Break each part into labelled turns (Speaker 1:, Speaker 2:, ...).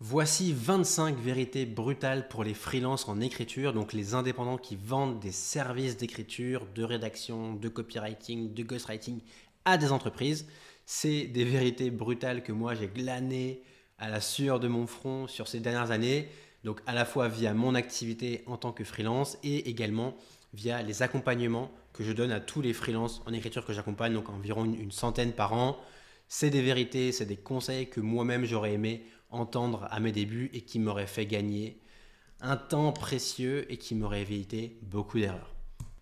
Speaker 1: Voici 25 vérités brutales pour les freelances en écriture, donc les indépendants qui vendent des services d'écriture, de rédaction, de copywriting, de ghostwriting à des entreprises. C'est des vérités brutales que moi j'ai glanées à la sueur de mon front sur ces dernières années, donc à la fois via mon activité en tant que freelance et également via les accompagnements que je donne à tous les freelances en écriture que j'accompagne, donc environ une centaine par an. C'est des vérités, c'est des conseils que moi-même j'aurais aimé entendre à mes débuts et qui m'auraient fait gagner un temps précieux et qui m'aurait évité beaucoup d'erreurs.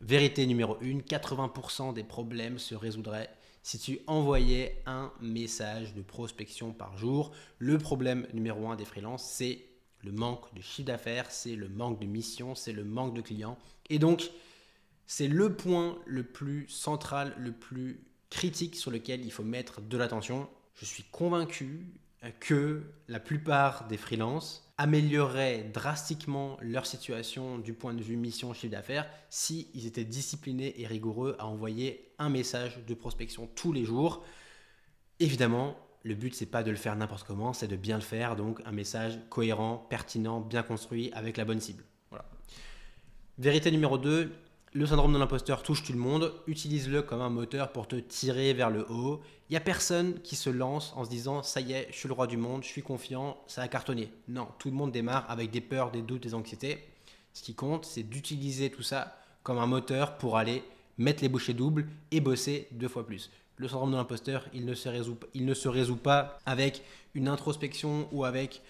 Speaker 1: Vérité numéro 1, 80% des problèmes se résoudraient si tu envoyais un message de prospection par jour. Le problème numéro 1 des freelances, c'est le manque de chiffre d'affaires, c'est le manque de mission, c'est le manque de clients. Et donc, c'est le point le plus central, le plus critique sur lequel il faut mettre de l'attention. Je suis convaincu que la plupart des freelances amélioreraient drastiquement leur situation du point de vue mission chiffre d'affaires si ils étaient disciplinés et rigoureux à envoyer un message de prospection tous les jours. Évidemment, le but c'est pas de le faire n'importe comment, c'est de bien le faire, donc un message cohérent, pertinent, bien construit avec la bonne cible. Voilà. Vérité numéro 2, le syndrome de l'imposteur touche tout le monde, utilise-le comme un moteur pour te tirer vers le haut. Il n'y a personne qui se lance en se disant « ça y est, je suis le roi du monde, je suis confiant, ça a cartonné ». Non, tout le monde démarre avec des peurs, des doutes, des anxiétés. Ce qui compte, c'est d'utiliser tout ça comme un moteur pour aller mettre les bouchées doubles et bosser 2 fois plus. Le syndrome de l'imposteur, il ne se résout pas avec une introspection ou avec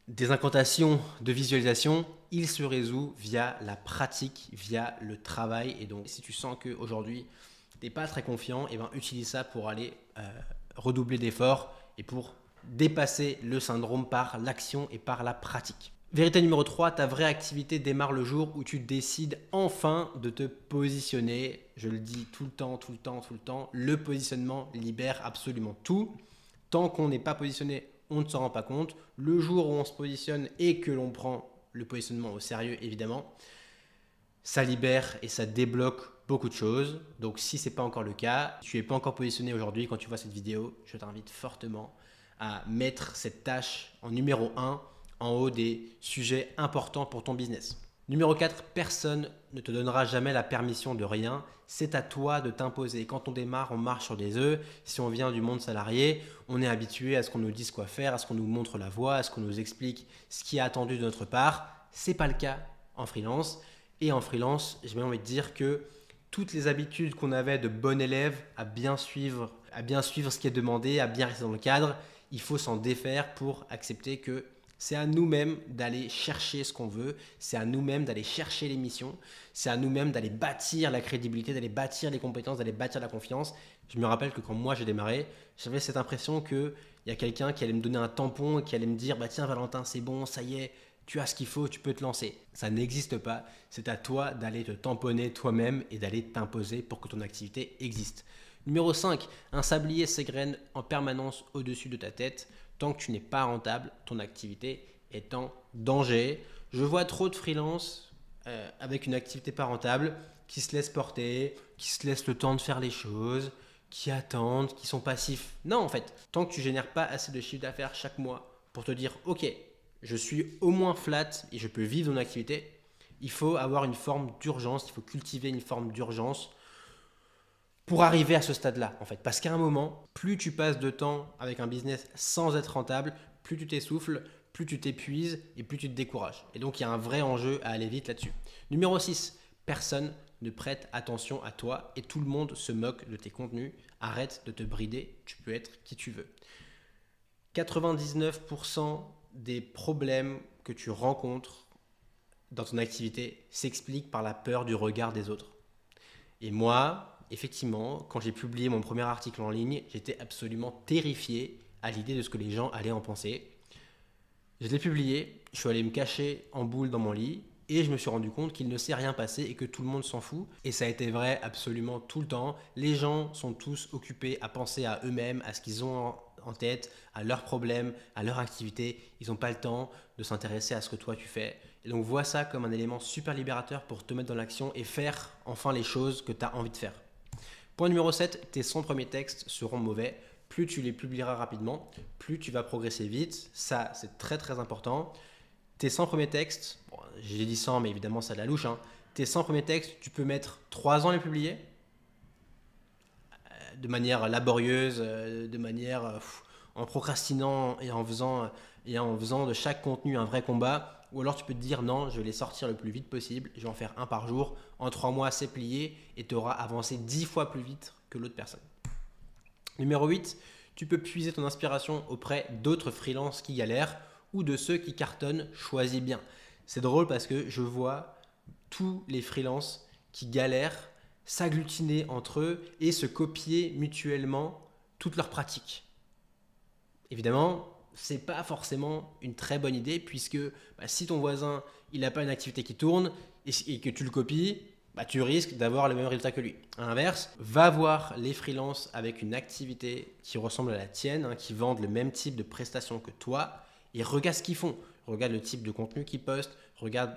Speaker 1: des incantations de visualisation, il se résout via la pratique, via le travail. Et donc, si tu sens qu'aujourd'hui, tu n'es pas très confiant, et ben, utilise ça pour aller redoubler d'efforts et pour dépasser le syndrome par l'action et par la pratique. Vérité numéro 3, ta vraie activité démarre le jour où tu décides enfin de te positionner. Je le dis tout le temps, tout le temps, tout le temps. Le positionnement libère absolument tout. Tant qu'on n'est pas positionné, on ne s'en rend pas compte. Le jour où on se positionne et que l'on prend le positionnement au sérieux, évidemment, ça libère et ça débloque beaucoup de choses. Donc si ce n'est pas encore le cas, si tu n'es pas encore positionné aujourd'hui quand tu vois cette vidéo, je t'invite fortement à mettre cette tâche en numéro 1 en haut des sujets importants pour ton business. Numéro 4, personne ne te donnera jamais la permission de rien. C'est à toi de t'imposer. Quand on démarre, on marche sur des œufs. Si on vient du monde salarié, on est habitué à ce qu'on nous dise quoi faire, à ce qu'on nous montre la voie, à ce qu'on nous explique ce qui est attendu de notre part. Ce n'est pas le cas en freelance. Et en freelance, j'ai même envie de dire que toutes les habitudes qu'on avait de bon élève à bien suivre ce qui est demandé, à bien rester dans le cadre, il faut s'en défaire pour accepter que c'est à nous-mêmes d'aller chercher ce qu'on veut, c'est à nous-mêmes d'aller chercher les missions, c'est à nous-mêmes d'aller bâtir la crédibilité, d'aller bâtir les compétences, d'aller bâtir la confiance. Je me rappelle que quand moi j'ai démarré, j'avais cette impression qu'il y a quelqu'un qui allait me donner un tampon et qui allait me dire « bah tiens Valentin, c'est bon, ça y est, tu as ce qu'il faut, tu peux te lancer ». Ça n'existe pas, c'est à toi d'aller te tamponner toi-même et d'aller t'imposer pour que ton activité existe. Numéro 5, un sablier s'égrène en permanence au-dessus de ta tête. Tant que tu n'es pas rentable, ton activité est en danger. Je vois trop de freelance avec une activité pas rentable qui se laissent porter, qui se laissent le temps de faire les choses, qui attendent, qui sont passifs. Non, en fait, tant que tu génères pas assez de chiffre d'affaires chaque mois pour te dire « ok, je suis au moins flat et je peux vivre mon activité », il faut avoir une forme d'urgence, il faut cultiver une forme d'urgence pour arriver à ce stade-là, en fait. Parce qu'à un moment, plus tu passes de temps avec un business sans être rentable, plus tu t'essouffles, plus tu t'épuises et plus tu te décourages. Et donc, il y a un vrai enjeu à aller vite là-dessus. Numéro 6, personne ne prête attention à toi et tout le monde se moque de tes contenus. Arrête de te brider, tu peux être qui tu veux. 99% des problèmes que tu rencontres dans ton activité s'expliquent par la peur du regard des autres. Et moi, effectivement, quand j'ai publié mon premier article en ligne, j'étais absolument terrifié à l'idée de ce que les gens allaient en penser. Je l'ai publié, je suis allé me cacher en boule dans mon lit et je me suis rendu compte qu'il ne s'est rien passé et que tout le monde s'en fout. Et ça a été vrai absolument tout le temps. Les gens sont tous occupés à penser à eux-mêmes, à ce qu'ils ont en tête, à leurs problèmes, à leur activité. Ils n'ont pas le temps de s'intéresser à ce que toi tu fais. Et donc vois ça comme un élément super libérateur pour te mettre dans l'action et faire enfin les choses que tu as envie de faire. Point numéro 7, tes 100 premiers textes seront mauvais. plus tu les publieras rapidement, plus tu vas progresser vite. Ça, c'est très très important. Tes 100 premiers textes, bon, j'ai dit 100, mais évidemment, c'est de la louche, hein. Tes 100 premiers textes, tu peux mettre 3 ans à les publier de manière laborieuse, de manière en procrastinant et en faisant de chaque contenu un vrai combat. Ou alors tu peux te dire non, je vais les sortir le plus vite possible, je vais en faire un par jour. En 3 mois, c'est plié et tu auras avancé 10 fois plus vite que l'autre personne. Numéro 8, tu peux puiser ton inspiration auprès d'autres freelances qui galèrent ou de ceux qui cartonnent. Choisis bien. C'est drôle parce que je vois tous les freelances qui galèrent s'agglutiner entre eux et se copier mutuellement toutes leurs pratiques. Évidemment, c'est pas forcément une très bonne idée puisque si ton voisin il n'a pas une activité qui tourne et que tu le copies, tu risques d'avoir le même résultat que lui. À l'inverse, va voir les freelances avec une activité qui ressemble à la tienne, hein, qui vendent le même type de prestations que toi, et regarde ce qu'ils font. Regarde le type de contenu qu'ils postent, regarde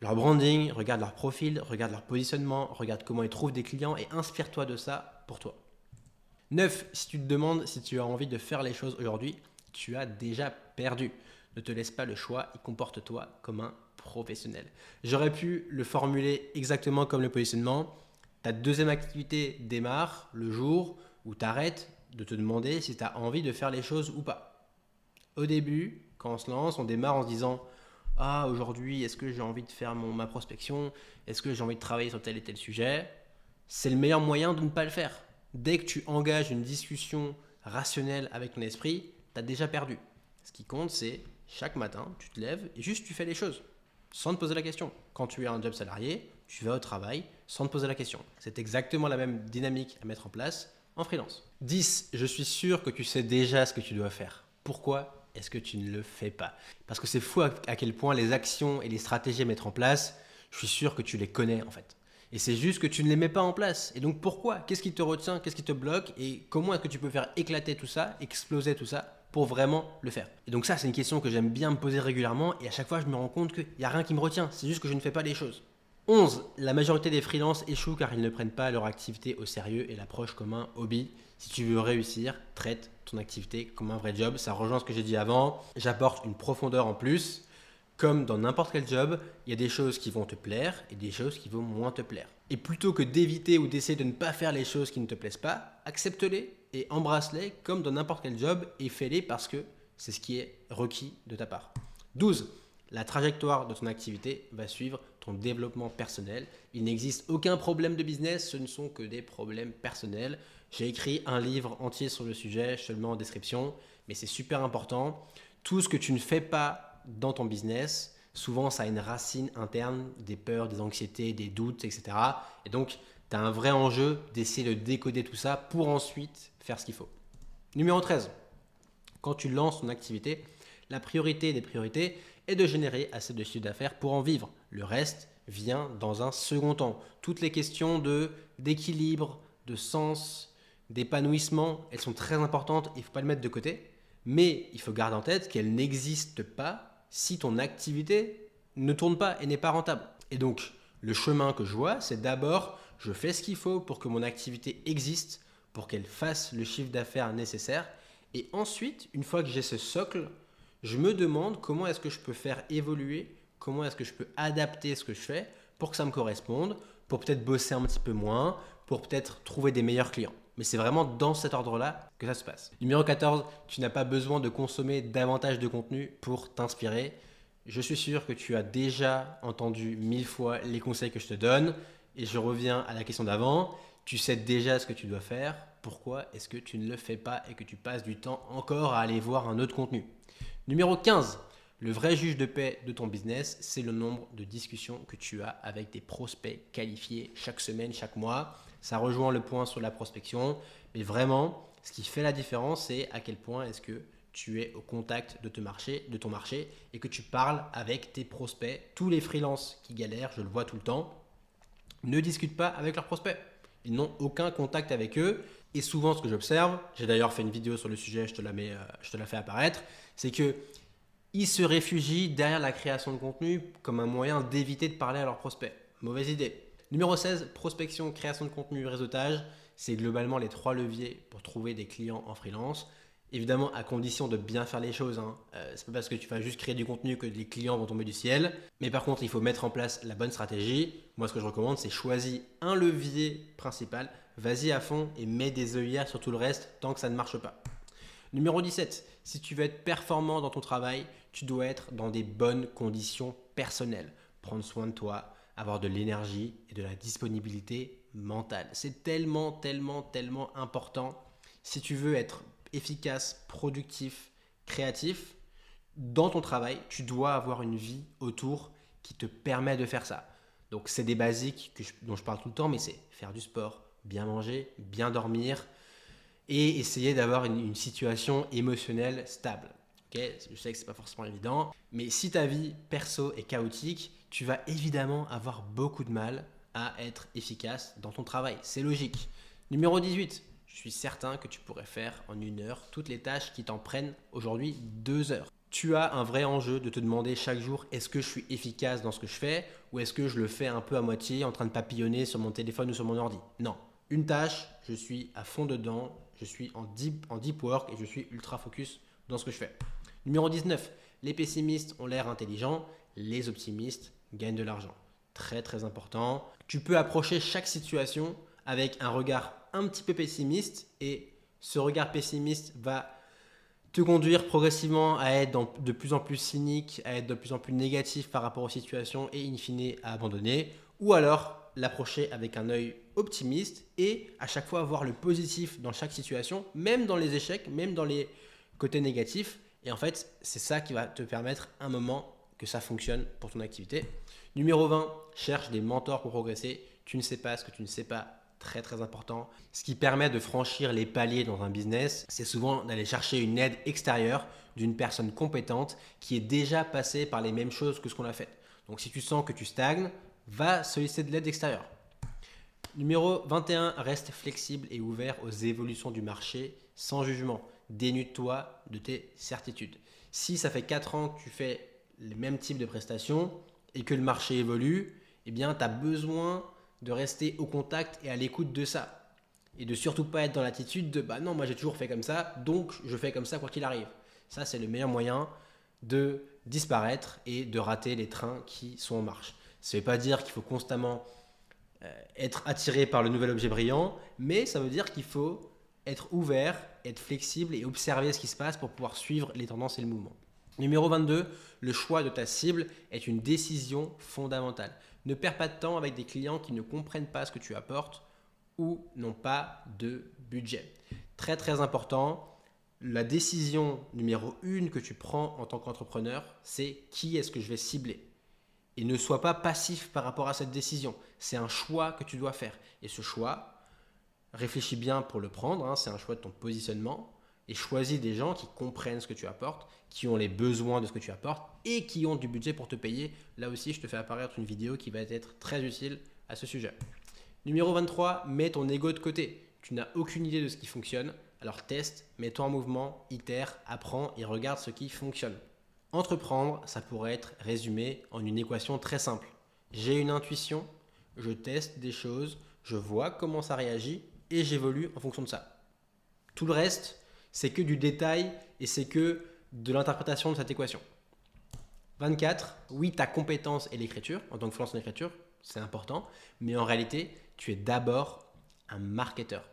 Speaker 1: leur branding, regarde leur profil, regarde leur positionnement, regarde comment ils trouvent des clients et inspire-toi de ça pour toi. 9. Si tu te demandes si tu as envie de faire les choses aujourd'hui, tu as déjà perdu. Ne te laisse pas le choix et comporte-toi comme un professionnel. J'aurais pu le formuler exactement comme le positionnement. Ta deuxième activité démarre le jour où tu arrêtes de te demander si tu as envie de faire les choses ou pas. Au début, quand on se lance, on démarre en se disant « Ah, aujourd'hui, est-ce que j'ai envie de faire ma prospection? Est-ce que j'ai envie de travailler sur tel et tel sujet ?» C'est le meilleur moyen de ne pas le faire. Dès que tu engages une discussion rationnelle avec ton esprit, tu as déjà perdu. Ce qui compte, c'est chaque matin, tu te lèves et juste tu fais les choses sans te poser la question. Quand tu es un job salarié, tu vas au travail sans te poser la question. C'est exactement la même dynamique à mettre en place en freelance. 10. Je suis sûr que tu sais déjà ce que tu dois faire. Pourquoi est-ce que tu ne le fais pas? Parce que c'est fou à quel point les actions et les stratégies à mettre en place, je suis sûr que tu les connais en fait. Et c'est juste que tu ne les mets pas en place. Et donc pourquoi? Qu'est-ce qui te retient? Qu'est-ce qui te bloque? Et comment est-ce que tu peux faire éclater tout ça, exploser tout ça pour vraiment le faire? Et donc ça, c'est une question que j'aime bien me poser régulièrement et à chaque fois, je me rends compte qu'il n'y a rien qui me retient. C'est juste que je ne fais pas les choses. 11. La majorité des freelances échouent car ils ne prennent pas leur activité au sérieux et l'approchent comme un hobby. Si tu veux réussir, traite ton activité comme un vrai job. Ça rejoint ce que j'ai dit avant. J'apporte une profondeur en plus. Comme dans n'importe quel job, il y a des choses qui vont te plaire et des choses qui vont moins te plaire. Et plutôt que d'éviter ou d'essayer de ne pas faire les choses qui ne te plaisent pas, accepte-les et embrasse-les comme dans n'importe quel job et fais-les parce que c'est ce qui est requis de ta part. 12. La trajectoire de ton activité va suivre ton développement personnel. Il n'existe aucun problème de business, ce ne sont que des problèmes personnels. J'ai écrit un livre entier sur le sujet, je te le mets en description, mais c'est super important. Tout ce que tu ne fais pas dans ton business, souvent ça a une racine interne, des peurs, des anxiétés, des doutes, etc. Et donc, tu as un vrai enjeu d'essayer de décoder tout ça pour ensuite faire ce qu'il faut. Numéro 13. Quand tu lances ton activité, la priorité des priorités est de générer assez de chiffre d'affaires pour en vivre. Le reste vient dans un second temps. Toutes les questions d'équilibre, de sens, d'épanouissement, elles sont très importantes, il ne faut pas le mettre de côté. Mais il faut garder en tête qu'elles n'existent pas si ton activité ne tourne pas et n'est pas rentable. Et donc, le chemin que je vois, c'est d'abord, je fais ce qu'il faut pour que mon activité existe, pour qu'elle fasse le chiffre d'affaires nécessaire. Et ensuite, une fois que j'ai ce socle, je me demande comment est-ce que je peux faire évoluer, comment est-ce que je peux adapter ce que je fais pour que ça me corresponde, pour peut-être bosser un petit peu moins, pour peut-être trouver des meilleurs clients. Mais c'est vraiment dans cet ordre-là que ça se passe. Numéro 14, tu n'as pas besoin de consommer davantage de contenu pour t'inspirer. Je suis sûr que tu as déjà entendu 1000 fois les conseils que je te donne. Et je reviens à la question d'avant. Tu sais déjà ce que tu dois faire. Pourquoi est-ce que tu ne le fais pas et que tu passes du temps encore à aller voir un autre contenu? Numéro 15, le vrai juge de paix de ton business, c'est le nombre de discussions que tu as avec des prospects qualifiés chaque semaine, chaque mois. Ça rejoint le point sur la prospection. Mais vraiment, ce qui fait la différence, c'est à quel point est-ce que tu es au contact de ton marché et que tu parles avec tes prospects. Tous les freelances qui galèrent, je le vois tout le temps, ne discutent pas avec leurs prospects. Ils n'ont aucun contact avec eux. Et souvent, ce que j'observe, j'ai d'ailleurs fait une vidéo sur le sujet, je te la fais apparaître, c'est qu'ils se réfugient derrière la création de contenu comme un moyen d'éviter de parler à leurs prospects. Mauvaise idée. Numéro 16, prospection, création de contenu, réseautage. c'est globalement les 3 leviers pour trouver des clients en freelance. Évidemment, à condition de bien faire les choses. C'est pas parce que tu vas juste créer du contenu que les clients vont tomber du ciel. Mais par contre, il faut mettre en place la bonne stratégie. Moi, ce que je recommande, c'est choisir un levier principal, vas-y à fond et mets des œillères sur tout le reste tant que ça ne marche pas. Numéro 17, si tu veux être performant dans ton travail, tu dois être dans des bonnes conditions personnelles. Prendre soin de toi, avoir de l'énergie et de la disponibilité mentale. C'est tellement important. Si tu veux être efficace, productif, créatif, dans ton travail, tu dois avoir une vie autour qui te permet de faire ça. Donc c'est des basiques dont je parle tout le temps, mais c'est faire du sport, bien manger, bien dormir et essayer d'avoir une situation émotionnelle stable. Okay, je sais que c'est pas forcément évident, mais si ta vie perso est chaotique, tu vas évidemment avoir beaucoup de mal à être efficace dans ton travail. C'est logique. Numéro 18. Je suis certain que tu pourrais faire en 1 heure toutes les tâches qui t'en prennent aujourd'hui 2 heures. Tu as un vrai enjeu de te demander chaque jour est-ce que je suis efficace dans ce que je fais ou est-ce que je le fais un peu à moitié en train de papillonner sur mon téléphone ou sur mon ordi. Non, une tâche, je suis à fond dedans, je suis en deep work et je suis ultra focus dans ce que je fais. Numéro 19, les pessimistes ont l'air intelligents, les optimistes gagnent de l'argent. Très important. Tu peux approcher chaque situation avec un regard un petit peu pessimiste et ce regard pessimiste va te conduire progressivement à être de plus en plus cynique, à être de plus en plus négatif par rapport aux situations et in fine à abandonner, ou alors l'approcher avec un œil optimiste et à chaque fois voir le positif dans chaque situation, même dans les échecs, même dans les côtés négatifs. Et en fait, c'est ça qui va te permettre un moment que ça fonctionne pour ton activité. Numéro 20, cherche des mentors pour progresser. Tu ne sais pas ce que tu ne sais pas. Très important. Ce qui permet de franchir les paliers dans un business, c'est souvent d'aller chercher une aide extérieure d'une personne compétente qui est déjà passée par les mêmes choses que ce qu'on a fait. Donc si tu sens que tu stagnes, va solliciter de l'aide extérieure. Numéro 21, reste flexible et ouvert aux évolutions du marché sans jugement. Dénude-toi de tes certitudes. Si ça fait 4 ans que tu fais les mêmes types de prestations et que le marché évolue, eh bien tu as besoin de rester au contact et à l'écoute de ça. Et de surtout pas être dans l'attitude de bah non, moi j'ai toujours fait comme ça, donc je fais comme ça quoi qu'il arrive. Ça, c'est le meilleur moyen de disparaître et de rater les trains qui sont en marche. Ça ne veut pas dire qu'il faut constamment être attiré par le nouvel objet brillant, mais ça veut dire qu'il faut être ouvert, être flexible et observer ce qui se passe pour pouvoir suivre les tendances et le mouvement. Numéro 22, le choix de ta cible est une décision fondamentale. Ne perds pas de temps avec des clients qui ne comprennent pas ce que tu apportes ou n'ont pas de budget. Très important, la décision numéro 1 que tu prends en tant qu'entrepreneur, c'est qui est-ce que je vais cibler. Et ne sois pas passif par rapport à cette décision. C'est un choix que tu dois faire. Et ce choix, réfléchis bien pour le prendre, c'est un choix de ton positionnement. Et choisis des gens qui comprennent ce que tu apportes, qui ont les besoins de ce que tu apportes et qui ont du budget pour te payer. Là aussi, je te fais apparaître une vidéo qui va être très utile à ce sujet. Numéro 23, mets ton ego de côté. Tu n'as aucune idée de ce qui fonctionne, alors teste, mets-toi en mouvement, itère, apprends et regarde ce qui fonctionne. Entreprendre, ça pourrait être résumé en une équation très simple. J'ai une intuition, je teste des choses, je vois comment ça réagit et j'évolue en fonction de ça. Tout le reste, c'est que du détail et c'est que de l'interprétation de cette équation. 24, oui, ta compétence est l'écriture, en tant que freelance en écriture, c'est important, mais en réalité, tu es d'abord un marketeur.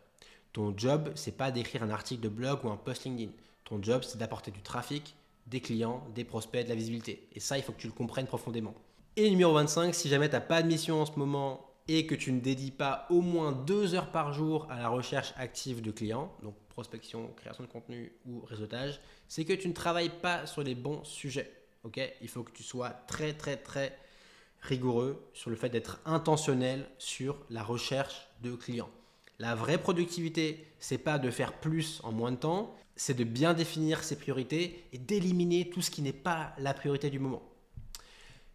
Speaker 1: Ton job, c'est pas d'écrire un article de blog ou un post LinkedIn. Ton job, c'est d'apporter du trafic, des clients, des prospects, de la visibilité. Et ça, il faut que tu le comprennes profondément. Et numéro 25, si jamais tu n'as pas de mission en ce moment et que tu ne dédies pas au moins 2 heures par jour à la recherche active de clients, donc prospection, création de contenu ou réseautage, c'est que tu ne travailles pas sur les bons sujets. Okay, il faut que tu sois très rigoureux sur le fait d'être intentionnel sur la recherche de clients. La vraie productivité, c'est pas de faire plus en moins de temps, c'est de bien définir ses priorités et d'éliminer tout ce qui n'est pas la priorité du moment.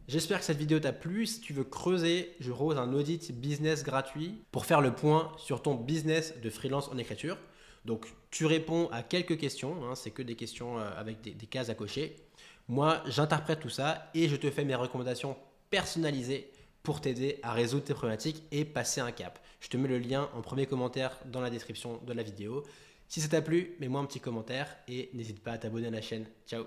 Speaker 1: J'espère que cette vidéo t'a plu. Si tu veux creuser, je propose un audit business gratuit pour faire le point sur ton business de freelance en écriture. Donc, tu réponds à quelques questions, c'est que des questions avec des cases à cocher. Moi, j'interprète tout ça et je te fais mes recommandations personnalisées pour t'aider à résoudre tes problématiques et passer un cap. Je te mets le lien en premier commentaire dans la description de la vidéo. Si ça t'a plu, mets-moi un petit commentaire et n'hésite pas à t'abonner à la chaîne. Ciao!